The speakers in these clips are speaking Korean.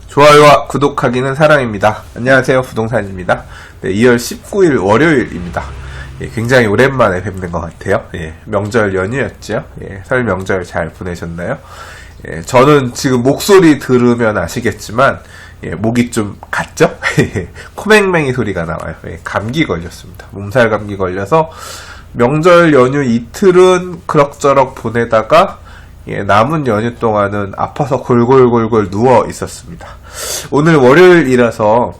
좋아요와 구독하기는 사랑입니다. 안녕하세요, 부동산입니다. 네, 2월 19일 월요일입니다. 굉장히 오랜만에 뵙는 것 같아요. 명절 연휴였죠. 설 명절 잘 보내셨나요? 저는 지금 목소리 들으면 아시겠지만 목이 좀 갔죠? 코맹맹이 소리가 나와요. 감기 걸렸습니다. 몸살 감기 걸려서 명절 연휴 이틀은 그럭저럭 보내다가 남은 연휴 동안은 아파서 골골골골 누워 있었습니다. 오늘 월요일이라서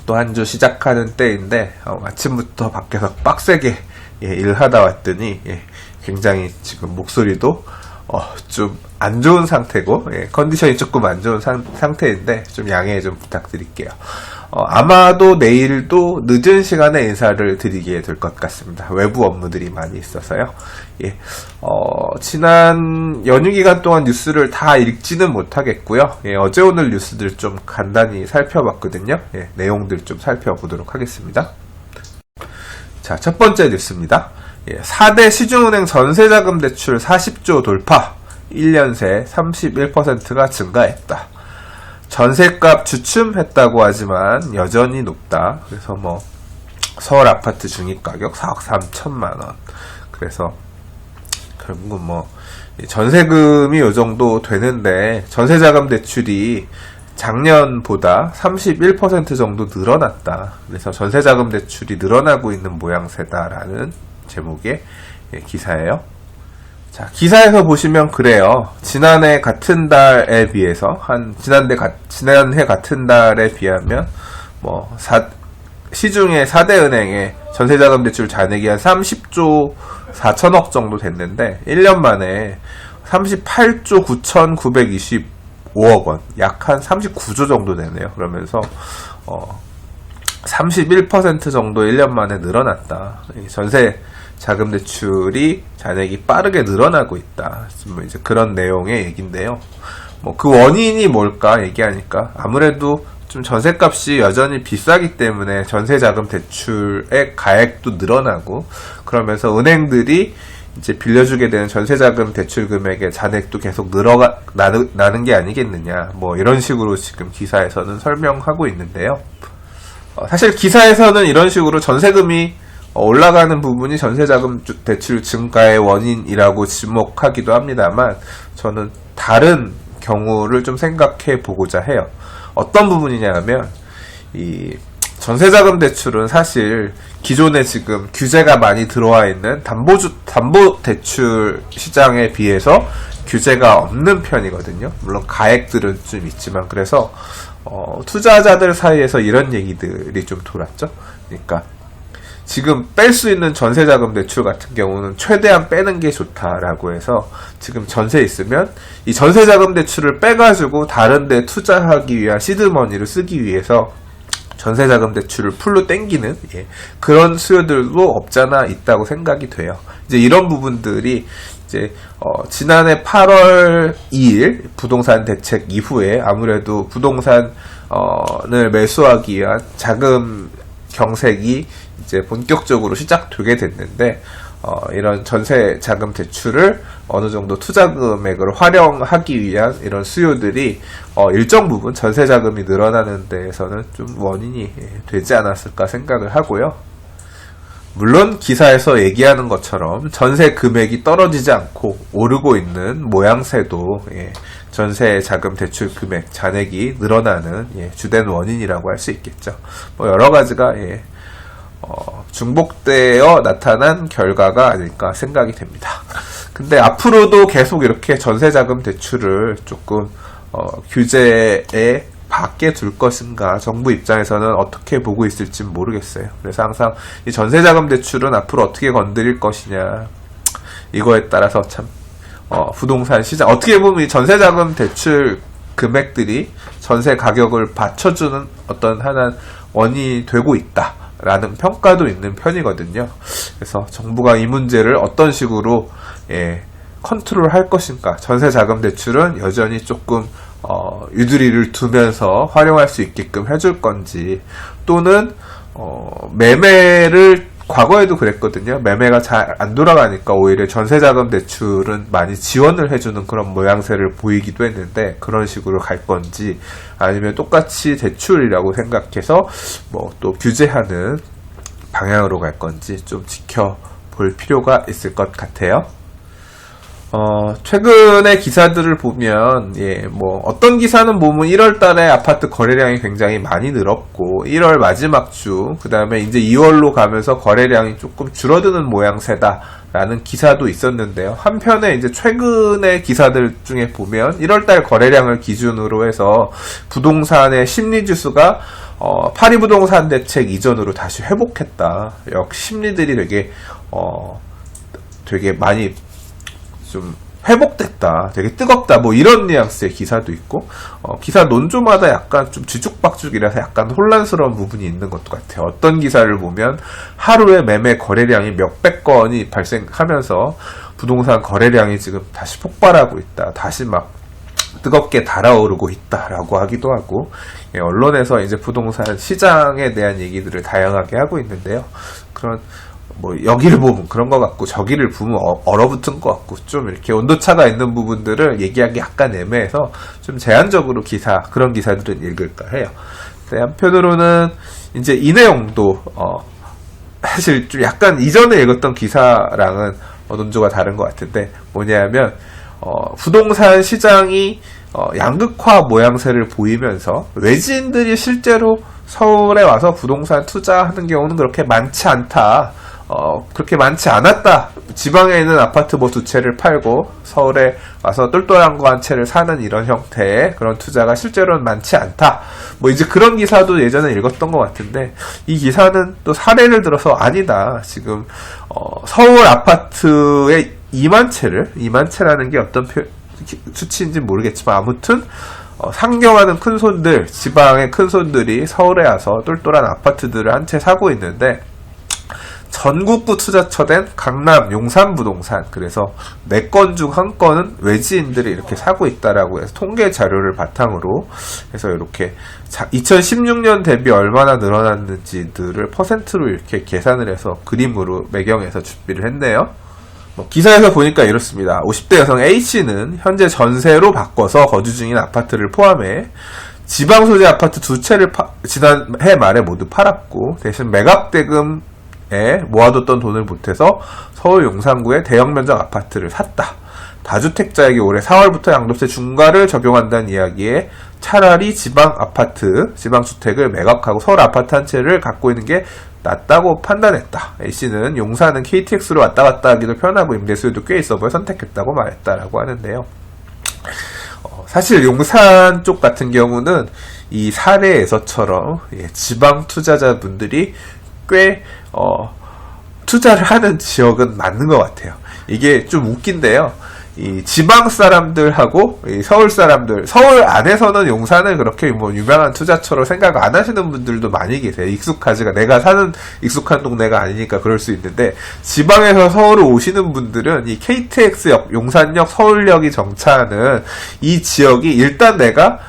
또 한 주 시작하는 때인데 아침부터 밖에서 빡세게 일하다 왔더니 굉장히 지금 목소리도 좀 안 좋은 상태고 컨디션이 조금 안 좋은 상태인데 좀 양해 좀 부탁드릴게요. 아마도 내일도 늦은 시간에 인사를 드리게 될 것 같습니다. 외부 업무들이 많이 있어서요. 지난 연휴 기간 동안 뉴스를 다 읽지는 못하겠고요. 어제 오늘 뉴스들 좀 간단히 살펴봤거든요. 내용들 좀 살펴보도록 하겠습니다. 자, 첫 번째 뉴스입니다. 4대 시중은행 전세자금 대출 40조 돌파, 1년 새 31%가 증가했다. 전세값 주춤했다고 하지만 여전히 높다. 그래서 서울 아파트 중위가격 4억 3천만 원. 그래서 결국은 전세금이 요 정도 되는데 전세자금 대출이 작년보다 31% 정도 늘어났다. 그래서 전세자금 대출이 늘어나고 있는 모양새다라는 제목의 기사예요. 자, 기사에서 보시면 그래요. 지난해 같은 달에 비해서 지난해 같은 달에 비하면 시중에 4대 은행의 전세자금 대출 잔액이 한 30조 4천억 정도 됐는데 1년 만에 38조 9,925억 원, 약 한 39조 정도 되네요. 그러면서 31% 정도 1년 만에 늘어났다. 전세 자금 대출이 잔액이 빠르게 늘어나고 있다. 이제 그런 내용의 얘기인데요. 그 원인이 뭘까 얘기하니까 아무래도 좀 전세값이 여전히 비싸기 때문에 전세자금 대출의 가액도 늘어나고 그러면서 은행들이 이제 빌려주게 되는 전세자금 대출 금액의 잔액도 계속 나는 게 아니겠느냐. 이런 식으로 지금 기사에서는 설명하고 있는데요. 사실 기사에서는 이런 식으로 전세금이 올라가는 부분이 전세자금 대출 증가의 원인이라고 지목하기도 합니다만 저는 다른 경우를 좀 생각해 보고자 해요. 어떤 부분이냐 하면 이 전세자금 대출은 사실 기존에 지금 규제가 많이 들어와 있는 담보대출 시장에 비해서 규제가 없는 편이거든요. 물론 가액들은 좀 있지만 그래서 투자자들 사이에서 이런 얘기들이 좀 돌았죠. 그러니까 지금 뺄 수 있는 전세자금 대출 같은 경우는 최대한 빼는 게 좋다라고 해서 지금 전세 있으면 이 전세자금 대출을 빼가지고 다른 데 투자하기 위한 시드머니를 쓰기 위해서 전세자금 대출을 풀로 땡기는 그런 수요들도 없잖아 있다고 생각이 돼요. 이제 이런 부분들이 이제 지난해 8월 2일 부동산 대책 이후에 아무래도 부동산을 매수하기 위한 자금 경색이 이제 본격적으로 시작되게 됐는데 이런 전세 자금 대출을 어느 정도 투자 금액으로 활용하기 위한 이런 수요들이 일정 부분 전세 자금이 늘어나는 데에서는 좀 원인이 되지 않았을까 생각을 하고요. 물론 기사에서 얘기하는 것처럼 전세 금액이 떨어지지 않고 오르고 있는 모양새도 전세 자금 대출 금액 잔액이 늘어나는 주된 원인이라고 할 수 있겠죠. 여러 가지가 중복되어 나타난 결과가 아닐까 생각이 됩니다. 근데 앞으로도 계속 이렇게 전세자금 대출을 조금 규제에 밖에 둘 것인가 정부 입장에서는 어떻게 보고 있을지 모르겠어요. 그래서 항상 이 전세자금 대출은 앞으로 어떻게 건드릴 것이냐 이거에 따라서 참 부동산 시장 어떻게 보면 이 전세자금 대출 금액들이 전세 가격을 받쳐주는 어떤 하나 원인이 되고 있다 라는 평가도 있는 편이거든요. 그래서 정부가 이 문제를 어떤 식으로 컨트롤 할 것인가. 전세자금 대출은 여전히 조금 유두리를 두면서 활용할 수 있게끔 해줄 건지 또는 매매를 과거에도 그랬거든요. 매매가 잘 안 돌아가니까 오히려 전세자금 대출은 많이 지원을 해주는 그런 모양새를 보이기도 했는데, 그런 식으로 갈 건지 아니면 똑같이 대출이라고 생각해서 뭐 또 규제하는 방향으로 갈 건지 좀 지켜볼 필요가 있을 것 같아요. 최근의 기사들을 보면, 뭐, 어떤 기사는 보면 1월 달에 아파트 거래량이 굉장히 많이 늘었고, 1월 마지막 주, 그 다음에 이제 2월로 가면서 거래량이 조금 줄어드는 모양새다라는 기사도 있었는데요. 한편에 이제 최근의 기사들 중에 보면, 1월 달 거래량을 기준으로 해서 부동산의 심리지수가 파리부동산 대책 이전으로 다시 회복했다. 역시 심리들이 되게 많이 좀 회복됐다, 되게 뜨겁다, 뭐 이런 뉘앙스의 기사도 있고, 기사 논조마다 약간 좀 뒤죽박죽이라서 약간 혼란스러운 부분이 있는 것도 같아요. 어떤 기사를 보면 하루에 매매 거래량이 몇백 건이 발생하면서 부동산 거래량이 지금 다시 폭발하고 있다, 다시 막 뜨겁게 달아오르고 있다라고 하기도 하고, 언론에서 이제 부동산 시장에 대한 얘기들을 다양하게 하고 있는데요. 그런 뭐 여기를 보면 그런 것 같고 저기를 보면 얼어붙은 것 같고 좀 이렇게 온도차가 있는 부분들을 얘기하기 약간 애매해서 좀 제한적으로 그런 기사들은 읽을까 해요. 근데 한편으로는 이제 이 내용도 사실 좀 약간 이전에 읽었던 기사랑은 논조가 다른 것 같은데, 뭐냐면 부동산 시장이 양극화 모양새를 보이면서 외지인들이 실제로 서울에 와서 부동산 투자하는 경우는 그렇게 많지 않다. 그렇게 많지 않았다. 지방에 있는 아파트 뭐 2채를 팔고 서울에 와서 똘똘한 거 한 채를 사는 이런 형태의 그런 투자가 실제로는 많지 않다. 뭐 이제 그런 기사도 예전에 읽었던 것 같은데, 이 기사는 또 사례를 들어서 아니다. 지금 서울 아파트의 2만 채라는 게 어떤 수치인지 모르겠지만 아무튼 상경하는 큰손들, 지방의 큰손들이 서울에 와서 똘똘한 아파트들을 한 채 사고 있는데, 전국구 투자처된 강남 용산 부동산, 그래서 4건 중 1건은 외지인들이 이렇게 사고 있다라고 해서 통계 자료를 바탕으로 해서 이렇게 2016년 대비 얼마나 늘어났는지들을 퍼센트로 이렇게 계산을 해서 그림으로 매경해서 준비를 했네요. 기사에서 보니까 이렇습니다. 50대 여성 A씨는 현재 전세로 바꿔서 거주 중인 아파트를 포함해 지방 소재 아파트 2채를 지난해 말에 모두 팔았고, 대신 매각대금에 모아뒀던 돈을 보태서 서울 용산구의 대형 면적 아파트를 샀다. 다주택자에게 올해 4월부터 양도세 중과를 적용한다는 이야기에 차라리 지방 주택을 매각하고 서울 아파트 한 채를 갖고 있는 게 낫다고 판단했다. A씨는 용산은 KTX로 왔다 갔다 하기도 편하고 임대수요도 꽤 있어 보여 선택했다고 말했다라고 하는데요. 사실 용산 쪽 같은 경우는 이 사례에서처럼 지방 투자자분들이 꽤 투자를 하는 지역은 맞는 것 같아요. 이게 좀 웃긴데요. 이 지방 사람들하고 이 서울 사람들, 서울 안에서는 용산을 그렇게 뭐 유명한 투자처로 생각 안 하시는 분들도 많이 계세요. 내가 사는 익숙한 동네가 아니니까 그럴 수 있는데, 지방에서 서울을 오시는 분들은 이 KTX역, 용산역, 서울역이 정차하는 이 지역이 일단 내가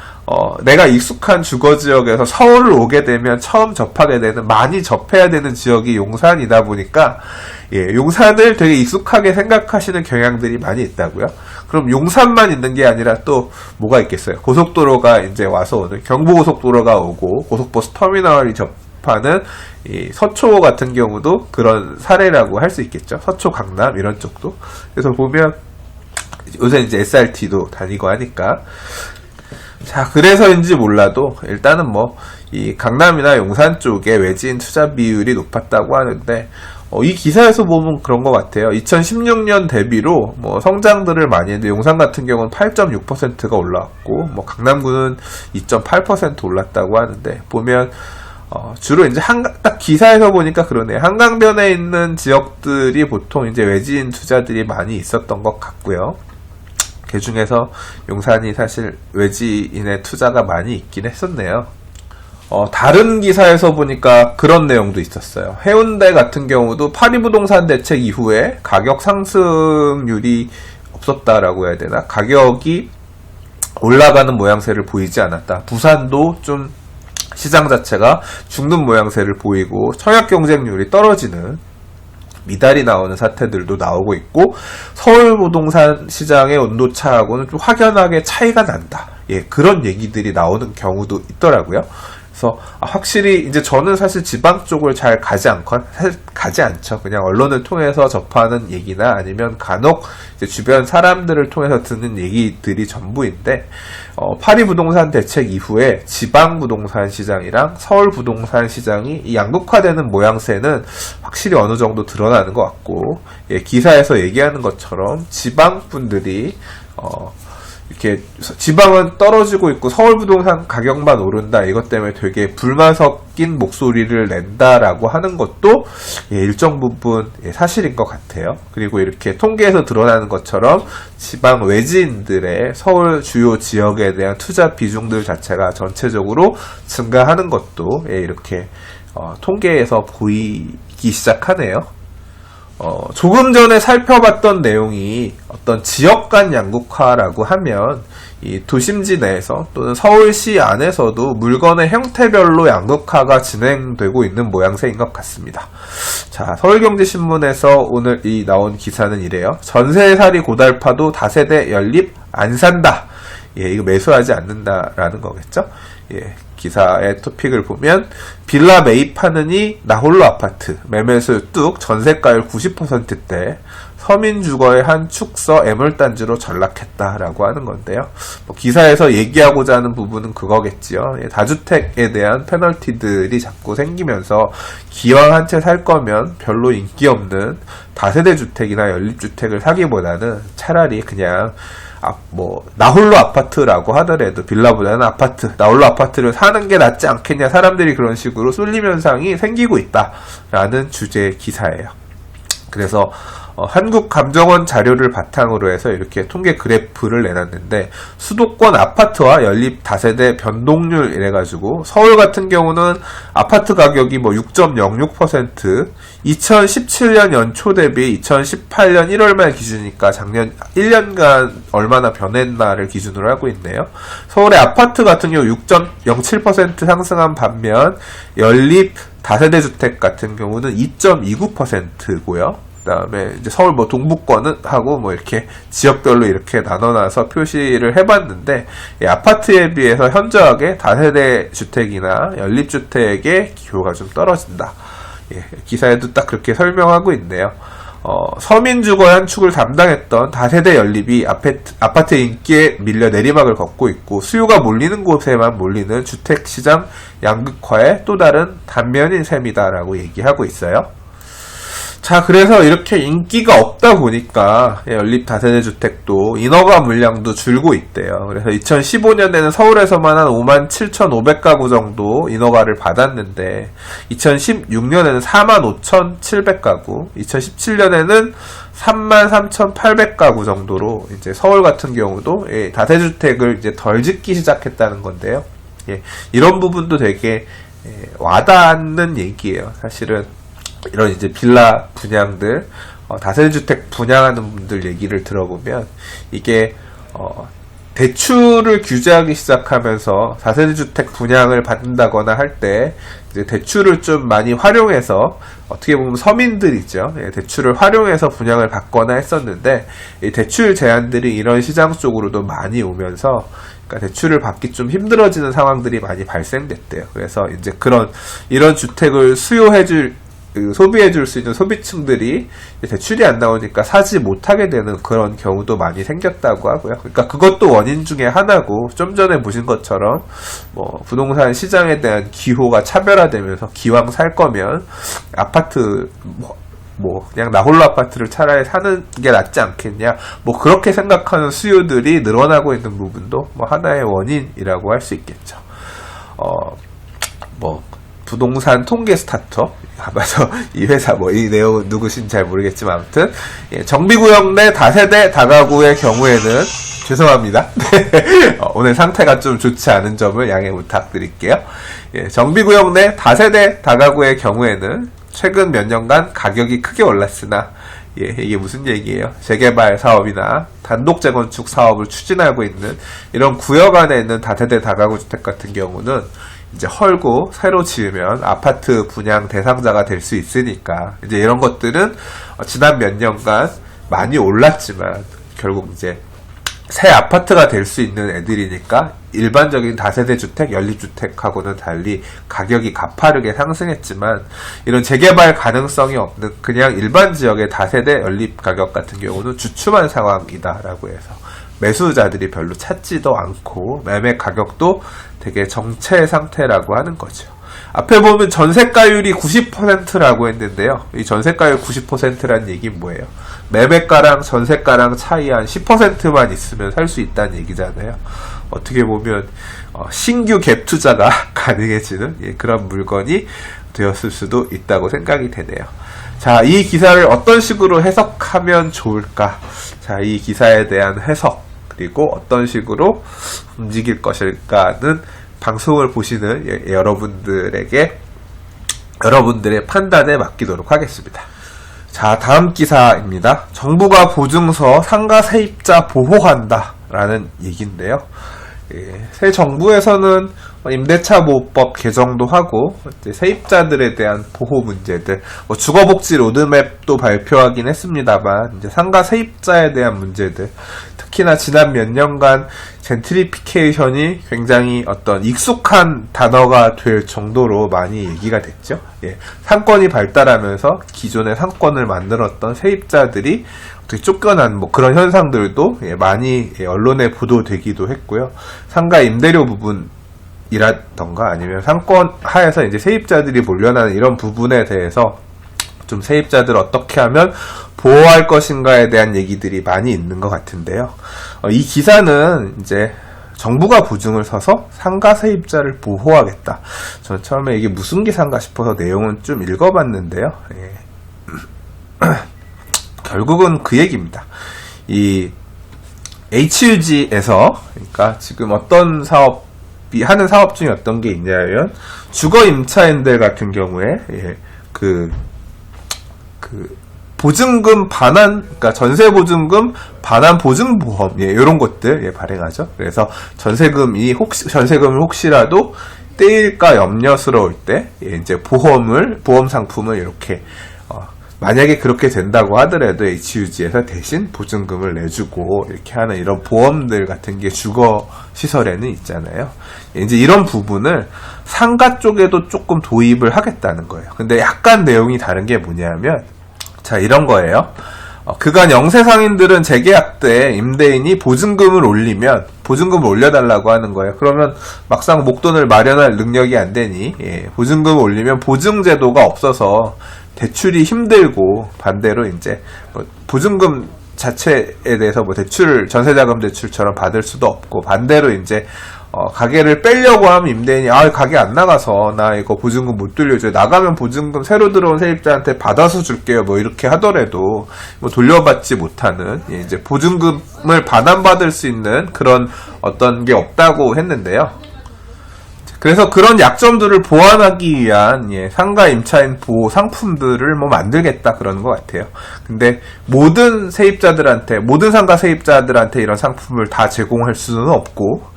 익숙한 주거지역에서 서울을 오게 되면 처음 접하게 되는, 많이 접해야 되는 지역이 용산이다 보니까, 용산을 되게 익숙하게 생각하시는 경향들이 많이 있다고요. 그럼 용산만 있는 게 아니라 또 뭐가 있겠어요? 고속도로가 이제 와서 오는, 경부고속도로가 오고, 고속버스 터미널이 접하는 이 서초 같은 경우도 그런 사례라고 할 수 있겠죠. 서초, 강남 이런 쪽도. 그래서 보면 요새 이제 SRT도 다니고 하니까. 자, 그래서인지 몰라도 일단은 뭐 이 강남이나 용산 쪽에 외지인 투자 비율이 높았다고 하는데, 이 기사에서 보면 그런 것 같아요. 2016년 대비로 뭐 성장들을 많이 했는데, 용산 같은 경우는 8.6%가 올라왔고, 뭐 강남구는 2.8% 올랐다고 하는데, 보면 주로 이제 딱 기사에서 보니까 그러네요. 한강변에 있는 지역들이 보통 이제 외지인 투자들이 많이 있었던 것 같고요. 그 중에서 용산이 사실 외지인의 투자가 많이 있긴 했었네요. 다른 기사에서 보니까 그런 내용도 있었어요. 해운대 같은 경우도 파리부동산 대책 이후에 가격 상승률이 없었다라고 해야 되나? 가격이 올라가는 모양새를 보이지 않았다. 부산도 좀 시장 자체가 죽는 모양새를 보이고 청약 경쟁률이 떨어지는 미달이 나오는 사태들도 나오고 있고, 서울 부동산 시장의 온도차하고는 좀 확연하게 차이가 난다. 예, 그런 얘기들이 나오는 경우도 있더라고요. 그래서 확실히 이제 저는 사실 지방 쪽을 잘 가지 않죠. 그냥 언론을 통해서 접하는 얘기나 아니면 간혹 이제 주변 사람들을 통해서 듣는 얘기들이 전부인데, 파리 부동산 대책 이후에 지방 부동산 시장이랑 서울 부동산 시장이 이 양극화되는 모양새는 확실히 어느 정도 드러나는 것 같고, 예, 기사에서 얘기하는 것처럼 지방 분들이 이렇게 지방은 떨어지고 있고 서울 부동산 가격만 오른다, 이것 때문에 되게 불만 섞인 목소리를 낸다라고 하는 것도 일정 부분 사실인 것 같아요. 그리고 이렇게 통계에서 드러나는 것처럼 지방 외지인들의 서울 주요 지역에 대한 투자 비중들 자체가 전체적으로 증가하는 것도 이렇게 통계에서 보이기 시작하네요. 조금 전에 살펴봤던 내용이 어떤 지역 간 양극화라고 하면 이 도심지 내에서 또는 서울시 안에서도 물건의 형태별로 양극화가 진행되고 있는 모양새인 것 같습니다. 자, 서울경제신문에서 오늘 이 나온 기사는 이래요. 전세살이 고달파도 다세대 연립 안 산다. 예, 이거 매수하지 않는다라는 거겠죠? 예. 기사의 토픽을 보면 빌라 매입하느니 나홀로 아파트 매매수요 뚝 전세가율 90%대 서민주거의 한 축서 애물단지로 전락했다라고 하는 건데요. 기사에서 얘기하고자 하는 부분은 그거겠지요. 다주택에 대한 페널티들이 자꾸 생기면서 기왕 한 채 살 거면 별로 인기 없는 다세대 주택이나 연립주택을 사기보다는 차라리 그냥 나홀로 아파트라고 하더라도 빌라보다는 아파트, 나홀로 아파트를 사는 게 낫지 않겠냐, 사람들이 그런 식으로 쏠림 현상이 생기고 있다라는 주제의 기사예요. 그래서 한국감정원 자료를 바탕으로 해서 이렇게 통계 그래프를 내놨는데, 수도권 아파트와 연립 다세대 변동률 이래가지고 서울 같은 경우는 아파트 가격이 6.06%, 2017년 연초 대비 2018년 1월 말 기준이니까 작년 1년간 얼마나 변했나를 기준으로 하고 있네요. 서울의 아파트 같은 경우 6.07% 상승한 반면 연립 다세대 주택 같은 경우는 2.29%고요. 그다음에 이제 서울 동부권은 하고 이렇게 지역별로 이렇게 나눠놔서 표시를 해봤는데, 아파트에 비해서 현저하게 다세대 주택이나 연립주택의 기호가 좀 떨어진다. 예, 기사에도 딱 그렇게 설명하고 있네요. 서민주거의 한 축을 담당했던 다세대 연립이 아파트 인기에 밀려 내리막을 걷고 있고, 수요가 몰리는 곳에만 몰리는 주택시장 양극화의 또 다른 단면인 셈이다라고 얘기하고 있어요. 자, 그래서 이렇게 인기가 없다 보니까 연립 다세대 주택도 인허가 물량도 줄고 있대요. 그래서 2015년에는 서울에서만 한 57,500가구 정도 인허가를 받았는데, 2016년에는 45,700가구, 2017년에는 33,800가구 정도로 이제 서울 같은 경우도 다세주택을 이제 덜 짓기 시작했다는 건데요. 이런 부분도 되게 와닿는 얘기예요. 사실은 이런 이제 빌라 분양들, 다세주택 분양하는 분들 얘기를 들어보면, 이게 대출을 규제하기 시작하면서 다세대주택 분양을 받는다거나 할 때 이제 대출을 좀 많이 활용해서, 어떻게 보면 서민들이죠. 대출을 활용해서 분양을 받거나 했었는데, 이 대출 제한들이 이런 시장 쪽으로도 많이 오면서, 그러니까 대출을 받기 좀 힘들어지는 상황들이 많이 발생됐대요. 그래서 이제 이런 주택을 소비해줄 수 있는 소비층들이 대출이 안 나오니까 사지 못하게 되는 그런 경우도 많이 생겼다고 하고요. 그러니까 그것도 원인 중에 하나고, 좀 전에 보신 것처럼 부동산 시장에 대한 기호가 차별화되면서 기왕 살 거면 아파트 그냥 나홀로 아파트를 차라리 사는 게 낫지 않겠냐, 그렇게 생각하는 수요들이 늘어나고 있는 부분도 하나의 원인이라고 할 수 있겠죠. 부동산 통계 스타터 가봐서 이 회사 이 내용 누구신지 잘 모르겠지만, 아무튼 정비구역 내 다세대 다가구의 경우에는 죄송합니다. 오늘 상태가 좀 좋지 않은 점을 양해 부탁드릴게요. 정비구역 내 다세대 다가구의 경우에는 최근 몇 년간 가격이 크게 올랐으나, 이게 무슨 얘기예요? 재개발 사업이나 단독 재건축 사업을 추진하고 있는 이런 구역 안에 있는 다세대 다가구 주택 같은 경우는 이제 헐고 새로 지으면 아파트 분양 대상자가 될 수 있으니까 이제 이런 것들은 지난 몇 년간 많이 올랐지만 결국 이제 새 아파트가 될 수 있는 애들이니까 일반적인 다세대 주택, 연립주택하고는 달리 가격이 가파르게 상승했지만 이런 재개발 가능성이 없는 그냥 일반 지역의 다세대 연립 가격 같은 경우는 주춤한 상황이다라고 해서 매수자들이 별로 찾지도 않고 매매 가격도 되게 정체 상태라고 하는 거죠. 앞에 보면 전세가율이 90%라고 했는데요. 이 전세가율 90%란 얘기는 뭐예요? 매매가랑 전세가랑 차이 한 10%만 있으면 살 수 있다는 얘기잖아요. 어떻게 보면 신규 갭 투자가 가능해지는 그런 물건이 되었을 수도 있다고 생각이 되네요. 자, 이 기사를 어떤 식으로 해석하면 좋을까? 자, 이 기사에 대한 해석 그리고 어떤 식으로 움직일 것일까는 방송을 보시는 여러분들에게 여러분들의 판단에 맡기도록 하겠습니다. 자, 다음 기사입니다. 정부가 보증서 상가 세입자 보호한다 라는 얘기인데요. 새 정부에서는 임대차 보호법 개정도 하고 이제 세입자들에 대한 보호 문제들, 주거복지 로드맵도 발표하긴 했습니다만 이제 상가 세입자에 대한 문제들, 특히나 지난 몇 년간 젠트리피케이션이 굉장히 어떤 익숙한 단어가 될 정도로 많이 얘기가 됐죠. 상권이 발달하면서 기존의 상권을 만들었던 세입자들이 어떻게 쫓겨난 그런 현상들도 많이 언론에 보도되기도 했고요. 상가 임대료 부분이라던가 아니면 상권 하에서 이제 세입자들이 몰려나는 이런 부분에 대해서 좀 세입자들 어떻게 하면 보호할 것인가에 대한 얘기들이 많이 있는 것 같은데요. 이 기사는 이제 정부가 보증을 서서 상가 세입자를 보호하겠다. 저는 처음에 이게 무슨 기사인가 싶어서 내용은 좀 읽어봤는데요. 결국은 그 얘기입니다. 이 HUG에서 그러니까 지금 어떤 사업이 하는 사업 중에 어떤 게 있냐면 주거 임차인들 같은 경우에 보증금 반환, 그러니까 전세 보증금 반환 보증 보험, 이런 것들 발행하죠. 그래서 전세금을 혹시라도 떼일까 염려스러울 때 이제 보험 상품을 이렇게 만약에 그렇게 된다고 하더라도 HUG에서 대신 보증금을 내주고 이렇게 하는 이런 보험들 같은 게 주거 시설에는 있잖아요. 이제 이런 부분을 상가 쪽에도 조금 도입을 하겠다는 거예요. 근데 약간 내용이 다른 게 뭐냐면, 자, 이런 거예요. 그간 영세 상인들은 재계약 때 임대인이 보증금을 올리면 보증금을 올려달라고 하는 거예요. 그러면 막상 목돈을 마련할 능력이 안 되니 보증금을 올리면 보증제도가 없어서 대출이 힘들고, 반대로 이제 보증금 자체에 대해서 대출, 전세자금 대출처럼 받을 수도 없고, 반대로 이제 가게를 빼려고 하면 임대인이 가게 안 나가서 나 이거 보증금 못 돌려줘요. 나가면 보증금 새로 들어온 세입자한테 받아서 줄게요. 이렇게 하더라도 돌려받지 못하는 이제 보증금을 반환받을 수 있는 그런 어떤 게 없다고 했는데요. 그래서 그런 약점들을 보완하기 위한 상가 임차인 보호 상품들을 만들겠다 그러는 것 같아요. 근데 모든 상가 세입자들한테 이런 상품을 다 제공할 수는 없고,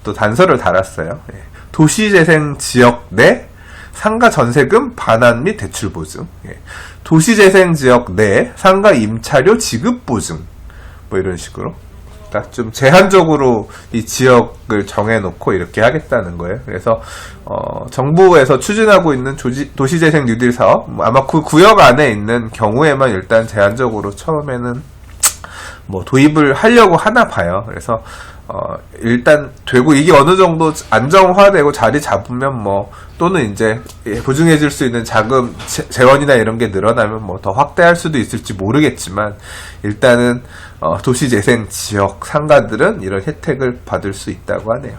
또 단서를 달았어요. 도시재생 지역 내 상가 전세금 반환 및 대출 보증, 도시재생 지역 내 상가 임차료 지급 보증, 이런 식으로 좀 제한적으로 이 지역을 정해놓고 이렇게 하겠다는 거예요. 그래서 정부에서 추진하고 있는 도시재생 뉴딜 사업, 아마 그 구역 안에 있는 경우에만 일단 제한적으로 처음에는 도입을 하려고 하나 봐요. 그래서 일단 되고, 이게 어느 정도 안정화되고 자리 잡으면 또는 이제 보증해줄 수 있는 자금 재원이나 이런 게 늘어나면 더 확대할 수도 있을지 모르겠지만, 일단은 도시재생 지역 상가들은 이런 혜택을 받을 수 있다고 하네요.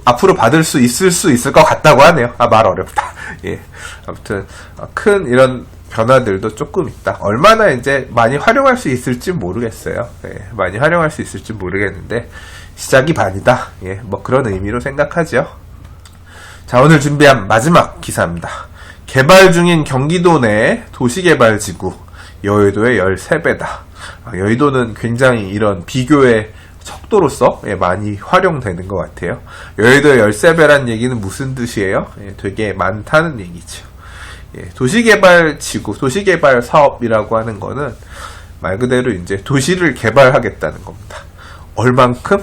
앞으로 받을 수 있을 것 같다고 하네요. 말 어렵다. 아무튼 큰 이런 변화들도 조금 있다. 얼마나 이제 많이 활용할 수 있을지 모르겠어요. 많이 활용할 수 있을지 모르겠는데 시작이 반이다. 그런 의미로 생각하죠. 자, 오늘 준비한 마지막 기사입니다. 개발 중인 경기도 내 도시개발지구 여의도의 13배다. 여의도는 굉장히 이런 비교의 척도로서 많이 활용되는 것 같아요. 여의도의 13배란 얘기는 무슨 뜻이에요? 되게 많다는 얘기죠. 도시개발지구, 도시개발 사업이라고 하는 거는 말 그대로 이제 도시를 개발하겠다는 겁니다. 얼만큼?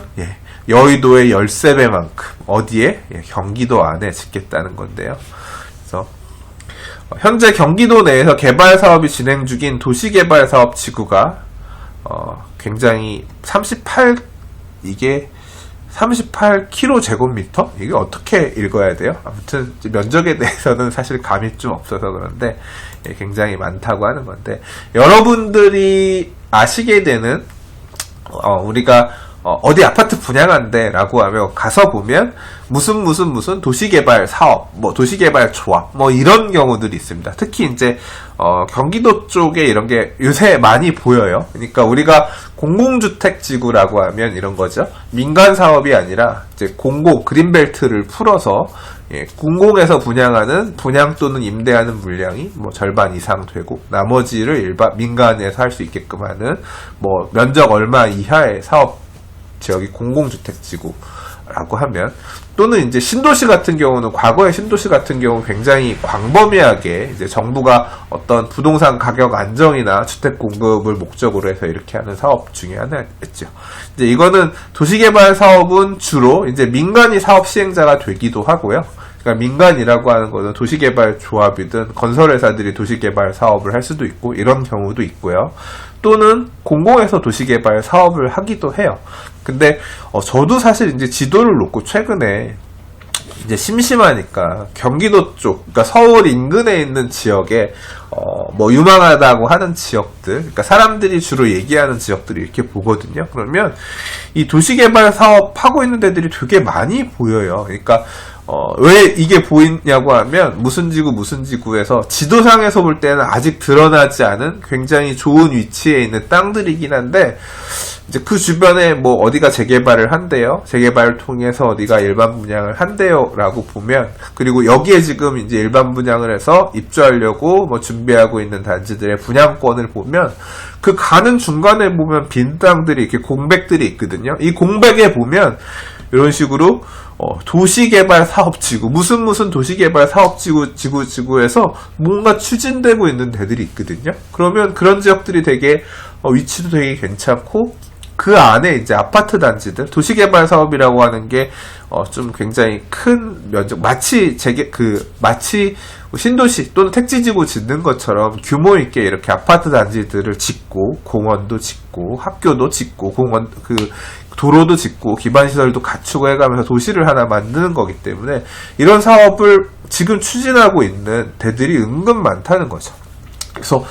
여의도의 13배만큼. 어디에? 경기도 안에 짓겠다는 건데요. 그래서 현재 경기도 내에서 개발 사업이 진행 중인 도시개발 사업 지구가 굉장히 38km? 이게 어떻게 읽어야 돼요? 아무튼 면적에 대해서는 사실 감이 좀 없어서 그런데 굉장히 많다고 하는 건데, 여러분들이 아시게 되는 우리가 어디 아파트 분양한대 라고 하면 가서 보면 무슨 도시개발 사업, 뭐 도시개발 조합, 뭐 이런 경우들이 있습니다. 특히 이제 경기도 쪽에 이런 게 요새 많이 보여요. 그러니까 우리가 공공주택 지구라고 하면 이런 거죠. 민간 사업이 아니라 이제 공공 그린벨트를 풀어서 공공에서 분양하는 분양 또는 임대하는 물량이 뭐 절반 이상 되고 나머지를 일반 민간에서 할 수 있게끔 하는 뭐 면적 얼마 이하의 사업 지역이 공공주택지구라고 하면, 또는 이제 신도시 같은 경우는, 과거의 신도시 같은 경우는 굉장히 광범위하게 이제 정부가 어떤 부동산 가격 안정이나 주택 공급을 목적으로 해서 이렇게 하는 사업 중에 하나였죠. 이제 이거는 도시개발 사업은 주로 이제 민간이 사업 시행자가 되기도 하고요. 그러니까 민간이라고 하는 것은 도시개발 조합이든 건설회사들이 도시개발 사업을 할 수도 있고 이런 경우도 있고요. 또는 공공에서 도시개발 사업을 하기도 해요. 근데 저도 사실 이제 지도를 놓고 최근에 이제 심심하니까 경기도 쪽, 그러니까 서울 인근에 있는 지역에 뭐 유망하다고 하는 지역들, 그러니까 사람들이 주로 얘기하는 지역들이 이렇게 보거든요. 그러면 이 도시개발 사업 하고 있는 데들이 되게 많이 보여요. 그러니까 왜 이게 보이냐고 하면 무슨 지구에서 지도상에서 볼 때는 아직 드러나지 않은 굉장히 좋은 위치에 있는 땅들이긴 한데, 이제 그 주변에 뭐 어디가 재개발을 한대요. 재개발을 통해서 어디가 일반 분양을 한대요. 라고 보면, 그리고 여기에 지금 이제 일반 분양을 해서 입주하려고 뭐 준비하고 있는 단지들의 분양권을 보면, 그 가는 중간에 보면 빈 땅들이 이렇게 공백들이 있거든요. 이 공백에 보면 이런 식으로 도시개발 사업지구, 무슨 도시개발 사업지구에서 뭔가 추진되고 있는 데들이 있거든요. 그러면 그런 지역들이 되게 위치도 되게 괜찮고, 그 안에 이제 아파트 단지들, 도시개발 사업이라고 하는 게 좀 굉장히 큰 면적, 마치 신도시 또는 택지지구 짓는 것처럼 규모 있게 이렇게 아파트 단지들을 짓고, 공원도 짓고, 학교도 짓고, 도로도 짓고, 기반시설도 갖추고 해가면서 도시를 하나 만드는 거기 때문에 이런 사업을 지금 추진하고 있는 데들이 은근 많다는 거죠. 그래서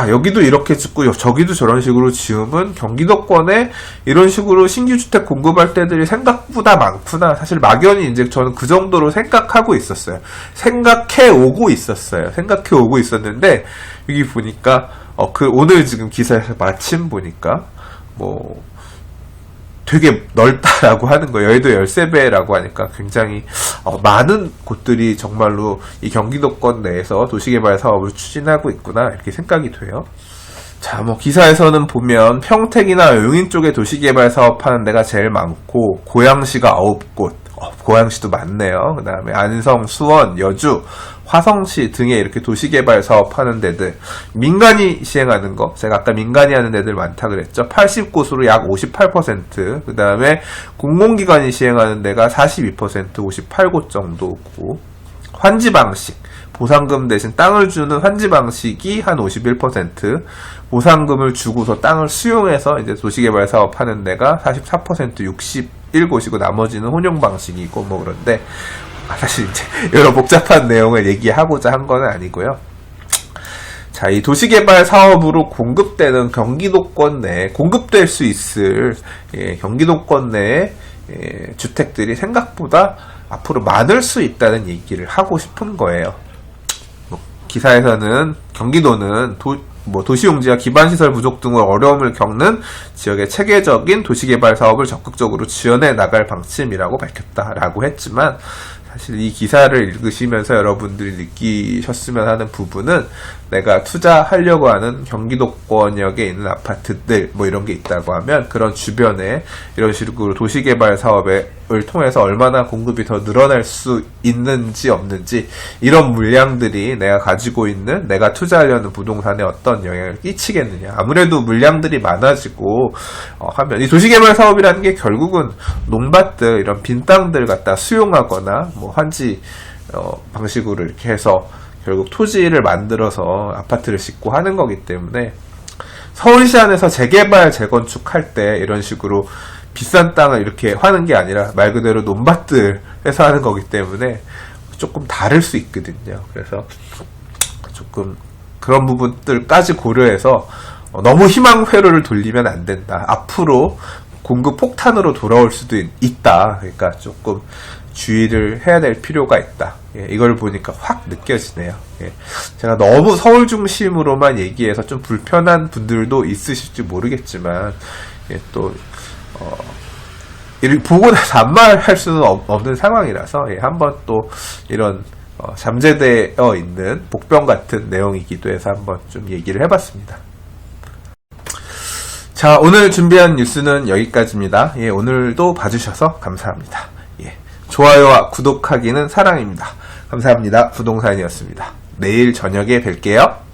여기도 이렇게 짓고 저기도 저런 식으로 지으면 경기도권에 이런 식으로 신규 주택 공급할 때들이 생각보다 많구나. 사실 막연히 이제 저는 그 정도로 생각하고 있었어요. 생각해 오고 있었는데 여기 보니까 오늘 지금 기사에서 마침 보니까 뭐 되게 넓다라고 하는 거예요. 여의도 13배라고 하니까 굉장히 많은 곳들이 정말로 이 경기도권 내에서 도시개발 사업을 추진하고 있구나, 이렇게 생각이 돼요. 자, 뭐 기사에서는 보면 평택이나 용인 쪽에 도시개발 사업하는 데가 제일 많고, 고양시가 9곳, 고양시도 많네요. 그 다음에 안성, 수원, 여주, 화성시 등에 이렇게 도시개발 사업하는 데들, 민간이 시행하는 거, 제가 아까 민간이 하는 데들 많다 그랬죠. 80곳으로 약 58%, 그 다음에 공공기관이 시행하는 데가 42%, 58곳 정도고, 환지 방식, 보상금 대신 땅을 주는 환지 방식이 한 51%, 보상금을 주고서 땅을 수용해서 이제 도시개발 사업하는 데가 44%, 61곳이고 나머지는 혼용 방식이고 뭐 그런데, 사실 이제 여러 복잡한 내용을 얘기하고자 한 건 아니고요. 자, 이 도시개발 사업으로 공급되는 경기도권 내에 공급될 수 있을 경기도권 내에 주택들이 생각보다 앞으로 많을 수 있다는 얘기를 하고 싶은 거예요. 기사에서는 경기도는 도시용지와 기반시설 부족 등의 어려움을 겪는 지역의 체계적인 도시개발 사업을 적극적으로 지원해 나갈 방침이라고 밝혔다라고 했지만, 사실 이 기사를 읽으시면서 여러분들이 느끼셨으면 하는 부분은 내가 투자하려고 하는 경기도권역에 있는 아파트들 뭐 이런 게 있다고 하면 그런 주변에 이런 식으로 도시개발 사업을 통해서 얼마나 공급이 더 늘어날 수 있는지 없는지 이런 물량들이 내가 가지고 있는 내가 투자하려는 부동산에 어떤 영향을 끼치겠느냐. 아무래도 물량들이 많아지고 하면 이 도시개발 사업이라는 게 결국은 논밭들 이런 빈 땅들 갖다 수용하거나 뭐 환지 방식으로 이렇게 해서 결국 토지를 만들어서 아파트를 짓고 하는 거기 때문에 서울시 안에서 재개발 재건축할 때 이런 식으로 비싼 땅을 이렇게 하는 게 아니라 말 그대로 논밭들에서 하는 거기 때문에 조금 다를 수 있거든요. 그래서 조금 그런 부분들까지 고려해서 너무 희망 회로를 돌리면 안 된다. 앞으로 공급 폭탄으로 돌아올 수도 있다. 그러니까 조금 주의를 해야 될 필요가 있다. 예, 이걸 보니까 확 느껴지네요. 예, 제가 너무 서울 중심으로만 얘기해서 좀 불편한 분들도 있으실지 모르겠지만 예, 또 보고 나서 아무 말 할 수는 없는 상황이라서 예, 한번 또 이런 잠재되어 있는 복병 같은 내용이기도 해서 한번 좀 얘기를 해봤습니다. 자, 오늘 준비한 뉴스는 여기까지입니다. 예, 오늘도 봐주셔서 감사합니다. 예, 좋아요와 구독하기는 사랑입니다. 감사합니다. 부동산이었습니다. 내일 저녁에 뵐게요.